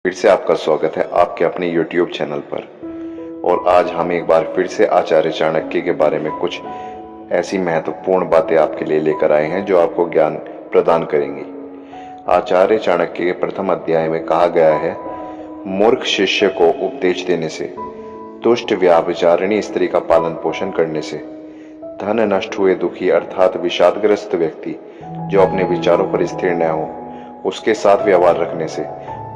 फिर से आपका स्वागत है आपके अपने YouTube चैनल पर। और आज हम एक बार फिर से आचार्य चाणक्य के बारे में कुछ ऐसी महत्वपूर्ण बातें आपके लिए लेकर आए हैं जो आपको ज्ञान प्रदान करेंगी। आचार्य चाणक्य के प्रथम अध्याय में कहा गया है, मूर्ख शिष्य को उपदेश देने से, दुष्ट व्याभिचारिणी स्त्री का पालन पोषण करने से, धन नष्ट हुए दुखी अर्थात विषादग्रस्त व्यक्ति जो अपने विचारों पर स्थिर न हो, उसके साथ व्यवहार रखने से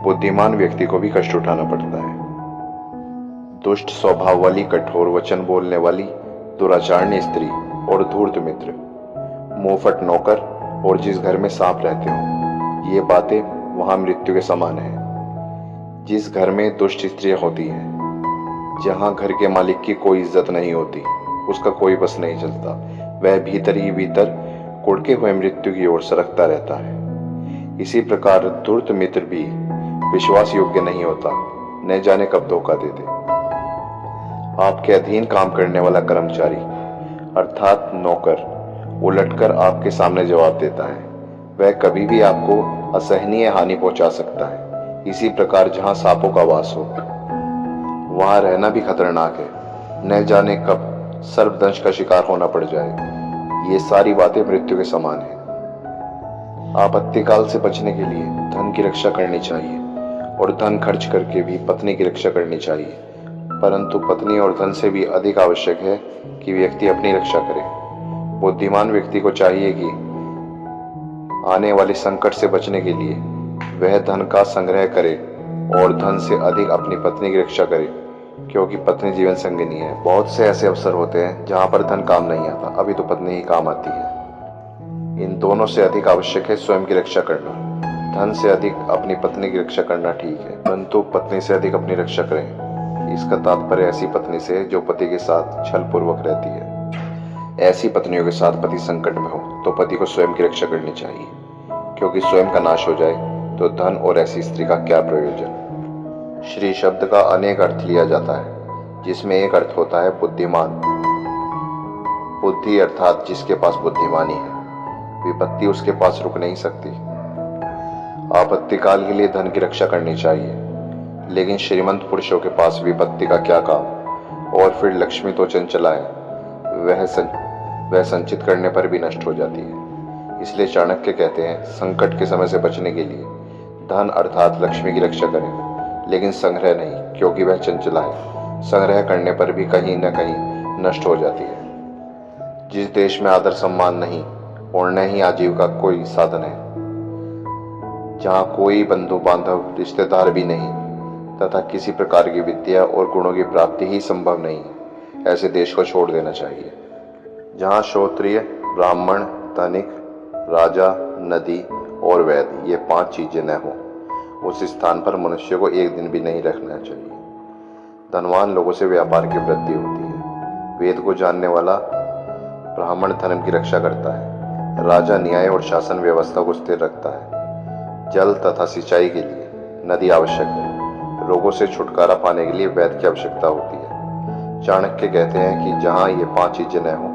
बुद्धिमान व्यक्ति को भी कष्ट उठाना पड़ता है। दुष्ट स्वभाव वाली, कठोर वचन बोलने वाली, दुराचारणी स्त्री और धूर्त मित्र, मुंहफट नौकर और जिस घर में सांप रहते हो, ये बातें वहां मृत्यु के समान है। जिस घर में दुष्ट स्त्रियां होती हैं, जहां घर के मालिक की कोई इज्जत नहीं होती, उसका कोई बस नहीं चलता, वह भीतर ही भीतर कुड़के हुए मृत्यु की ओर सरकता रहता है। इसी प्रकार धूर्त मित्र भी विश्वास योग्य नहीं होता, न जाने कब धोखा दे दे। आपके अधीन काम करने वाला कर्मचारी अर्थात नौकर उलटकर आपके सामने जवाब देता है, वह कभी भी आपको असहनीय हानि पहुंचा सकता है। इसी प्रकार जहां सांपों का वास हो, वहां रहना भी खतरनाक है, न जाने कब सर्पदंश का शिकार होना पड़ जाए। ये सारी बातें मृत्यु के समान है। आपत्तिकाल से बचने के लिए धन की रक्षा करनी चाहिए और धन खर्च करके भी पत्नी की रक्षा करनी चाहिए, परंतु पत्नी और धन से भी अधिक आवश्यक है कि व्यक्ति अपनी रक्षा करे। बुद्धिमान व्यक्ति को चाहिए कि आने वाले संकट से बचने के लिए वह धन का संग्रह करे और धन से अधिक अपनी पत्नी की रक्षा करे, क्योंकि पत्नी जीवन संगिनी है। बहुत से ऐसे अवसर होते हैं जहां पर धन काम नहीं आता, अभी तो पत्नी ही काम आती है। इन दोनों से अधिक आवश्यक है स्वयं की रक्षा करना। धन से अधिक अपनी पत्नी की रक्षा करना ठीक है, परंतु पत्नी से अधिक अपनी रक्षा करें। इसका तात्पर्य ऐसी पत्नी से जो पति के साथ छल पूर्वक रहती है। ऐसी पत्नियों के साथ पति संकट में हो तो पति को स्वयं की रक्षा करनी चाहिए, क्योंकि स्वयं का नाश हो जाए तो धन और ऐसी स्त्री का क्या प्रयोजन। श्री शब्द का अनेक अर्थ लिया जाता है, जिसमें एक अर्थ होता है बुद्धिमान। बुद्धि अर्थात जिसके पास बुद्धिमानी है, विपत्ति उसके पास रुक नहीं सकती। आपत्तिकाल के लिए धन की रक्षा करनी चाहिए, लेकिन श्रीमंत पुरुषों के पास विपत्ति का क्या काम। और फिर लक्ष्मी तो चंचला है, वह संचित करने पर भी नष्ट हो जाती है। इसलिए चाणक्य कहते हैं, संकट के समय से बचने के लिए धन अर्थात लक्ष्मी की रक्षा करें, लेकिन संग्रह नहीं, क्योंकि वह चंचला है। संग्रह करने पर भी कहीं न कहीं नष्ट हो जाती है। जिस देश में आदर सम्मान नहीं और न ही आजीविका कोई साधन है, जहाँ कोई बंधु बांधव रिश्तेदार भी नहीं तथा किसी प्रकार की विद्या और गुणों की प्राप्ति ही संभव नहीं है, ऐसे देश को छोड़ देना चाहिए। जहाँ क्षत्रिय, ब्राह्मण, धनिक, राजा, नदी और वैद्य ये 5 चीजें न हो, उस स्थान पर मनुष्य को एक दिन भी नहीं रखना चाहिए। धनवान लोगों से व्यापार की वृद्धि होती है। वेद को जानने वाला ब्राह्मण धर्म की रक्षा करता है। राजा न्याय और शासन व्यवस्था को स्थिर रखता है। जल तथा सिंचाई के लिए नदी आवश्यक है। रोगों से छुटकारा पाने के लिए वैद्य की आवश्यकता होती है। चाणक्य कहते हैं कि जहाँ ये 5 चीजें न हो,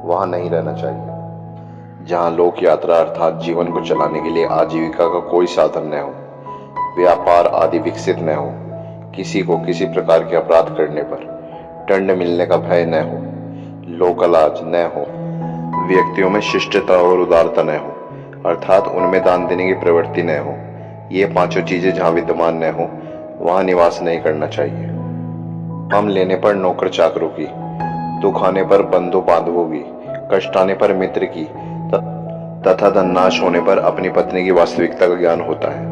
वहां नहीं रहना चाहिए। जहाँ लोक यात्रा अर्थात जीवन को चलाने के लिए आजीविका का कोई साधन न हो, व्यापार आदि विकसित न हो, किसी को किसी प्रकार के अपराध करने पर दंड मिलने का भय न हो, लोकलाज न हो, व्यक्तियों में शिष्टता और उदारता न हो, अर्थात उनमें दान देने की प्रवृत्ति न हो, ये 5 चीजें जहां विद्यमान न हो, वहां निवास नहीं करना चाहिए। हम लेने पर नौकर चाकरों की, दुख आने पर बंधु बांधवों की, कष्ट आने पर मित्र की तथा धन नाश होने पर अपनी पत्नी की वास्तविकता का ज्ञान होता है।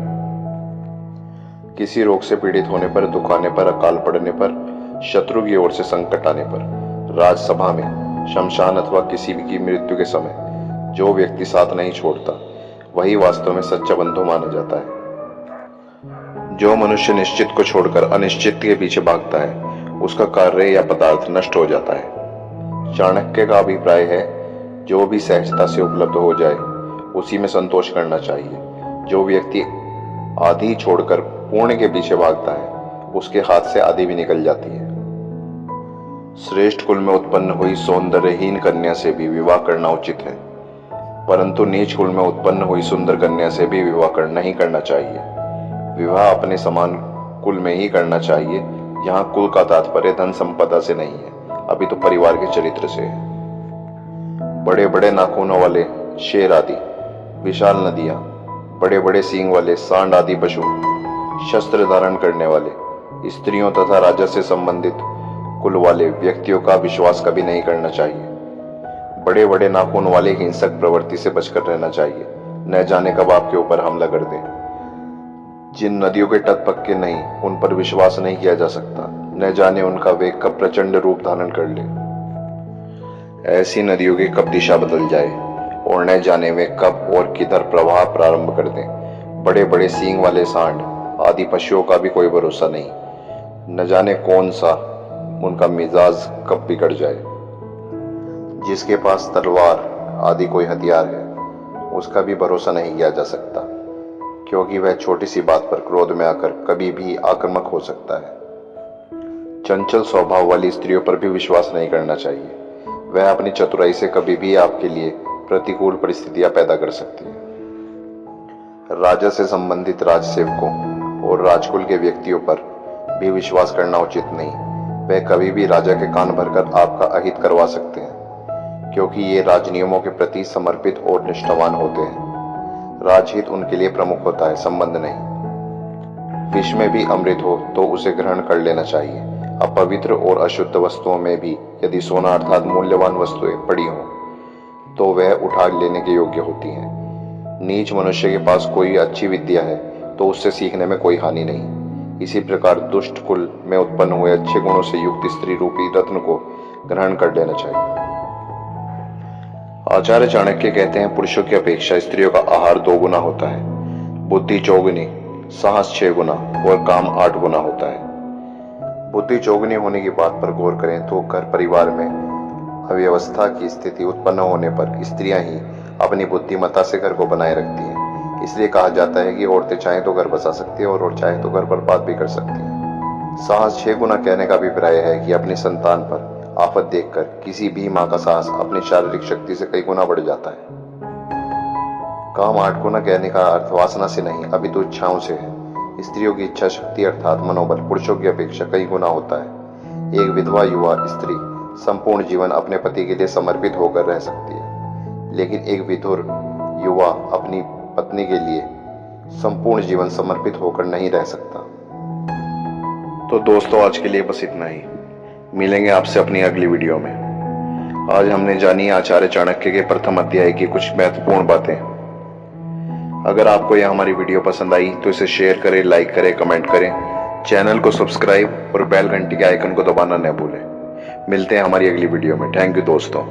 किसी रोग से पीड़ित होने पर, दुख आने पर, अकाल पड़ने पर, शत्रु की ओर से संकट आने पर, राजसभा में, शमशान अथवा किसी की मृत्यु के समय जो व्यक्ति साथ नहीं छोड़ता, वही वास्तव में सच्चा बंधु माना जाता है। जो मनुष्य निश्चित को छोड़कर अनिश्चित के पीछे भागता है, उसका कार्य या पदार्थ नष्ट हो जाता है। चाणक्य का अभिप्राय है, जो भी सहजता से उपलब्ध हो जाए उसी में संतोष करना चाहिए। जो व्यक्ति आधी छोड़कर पूर्ण के पीछे भागता है, उसके हाथ से आधी भी निकल जाती है। श्रेष्ठ कुल में उत्पन्न हुई सौंदर्यहीन कन्या से भी विवाह करना उचित है, परंतु नीच कुल में उत्पन्न हुई सुंदर कन्या से भी विवाह नहीं करना चाहिए। विवाह अपने समान कुल में ही करना चाहिए। यहाँ कुल का तात्पर्य धन संपदा से नहीं है, अभी तो परिवार के चरित्र से है। बड़े बड़े नाखूनों वाले शेर आदि, विशाल नदियां, बड़े बड़े सींग वाले सांड आदि पशु, शस्त्र धारण करने वाले स्त्रियों तथा राजा से संबंधित कुल वाले व्यक्तियों का विश्वास कभी नहीं करना चाहिए। बड़े बड़े नाखून वाले हिंसक प्रवृत्ति से बचकर रहना चाहिए, न जाने कब आपके ऊपर हमला कर दें। जिन नदियों के तट पक्के नहीं, उन पर विश्वास नहीं किया जा सकता, न जाने उनका वेग कब प्रचंड रूप धारण कर ले। ऐसी नदियों की कब दिशा बदल जाए और न जाने वे कब और किधर प्रवाह प्रारंभ कर दें। बड़े बड़े सींग वाले सांड आदि पशुओं का भी कोई भरोसा नहीं, न जाने कौन सा उनका मिजाज कब बिगड़ जाए। जिसके पास तलवार आदि कोई हथियार है, उसका भी भरोसा नहीं किया जा सकता, क्योंकि वह छोटी सी बात पर क्रोध में आकर कभी भी आक्रामक हो सकता है। चंचल स्वभाव वाली स्त्रियों पर भी विश्वास नहीं करना चाहिए, वह अपनी चतुराई से कभी भी आपके लिए प्रतिकूल परिस्थितियां पैदा कर सकती है। राजा से संबंधित राजसेवकों और राजकुल के व्यक्तियों पर भी विश्वास करना उचित नहीं, वह कभी भी राजा के कान भरकर आपका अहित करवा सकते हैं, क्योंकि ये राज नियमों के प्रति समर्पित और निष्ठावान होते हैं। राजहित उनके लिए प्रमुख होता है, संबंध नहीं। विष में भी अमृत हो तो उसे ग्रहण कर लेना चाहिए। अपवित्र और अशुद्ध वस्तुओं में भी यदि सोना अर्थात मूल्यवान वस्तुएं पड़ी हों तो वह उठा लेने के योग्य होती हैं। नीच मनुष्य के पास कोई अच्छी विद्या है तो उससे सीखने में कोई हानि नहीं। इसी प्रकार दुष्ट कुल में उत्पन्न हुए अच्छे गुणों से युक्त स्त्री रूपी रत्न को ग्रहण कर लेना चाहिए। आचार्य चाणक्य कहते हैं, पुरुषों की अपेक्षा स्त्रियों का आहार 2 गुना होता है, बुद्धि 4 साहस 6 गुना और काम 8 गुना होता है। बुद्धि 4 होने की बात पर गौर करें तो घर परिवार में अव्यवस्था की स्थिति उत्पन्न होने पर स्त्रियां ही अपनी बुद्धिमत्ता से घर को बनाए रखती हैं। इसलिए कहा जाता है कि औरतें चाहे तो घर बसा सकती है और चाहे तो घर बर्बाद भी कर सकती हैं। साहस 6 गुना कहने का अभिप्राय है कि अपनी संतान पर आफत देखकर किसी भी माँ का साहस अपनी शारीरिक शक्ति से कई गुना बढ़ जाता है। काम 8 गुना कहने का अर्थ वासना से नहीं, अपितु इच्छाओं से है। स्त्रियों की इच्छा शक्ति अर्थात मनोबल पुरुषों की अपेक्षा कई गुना होता है। एक विधवा युवा स्त्री संपूर्ण जीवन अपने पति के लिए समर्पित होकर रह सकती है, लेकिन एक विधुर युवा अपनी पत्नी के लिए संपूर्ण जीवन समर्पित होकर नहीं रह सकता। तो दोस्तों, आज के लिए बस इतना ही। मिलेंगे आपसे अपनी अगली वीडियो में। आज हमने जानी आचार्य चाणक्य के प्रथम अध्याय की कुछ महत्वपूर्ण बातें। अगर आपको यह हमारी वीडियो पसंद आई तो इसे शेयर करें, लाइक करें, कमेंट करें, चैनल को सब्सक्राइब और बेल घंटी के आइकन को दबाना न भूलें। मिलते हैं हमारी अगली वीडियो में। थैंक यू दोस्तों।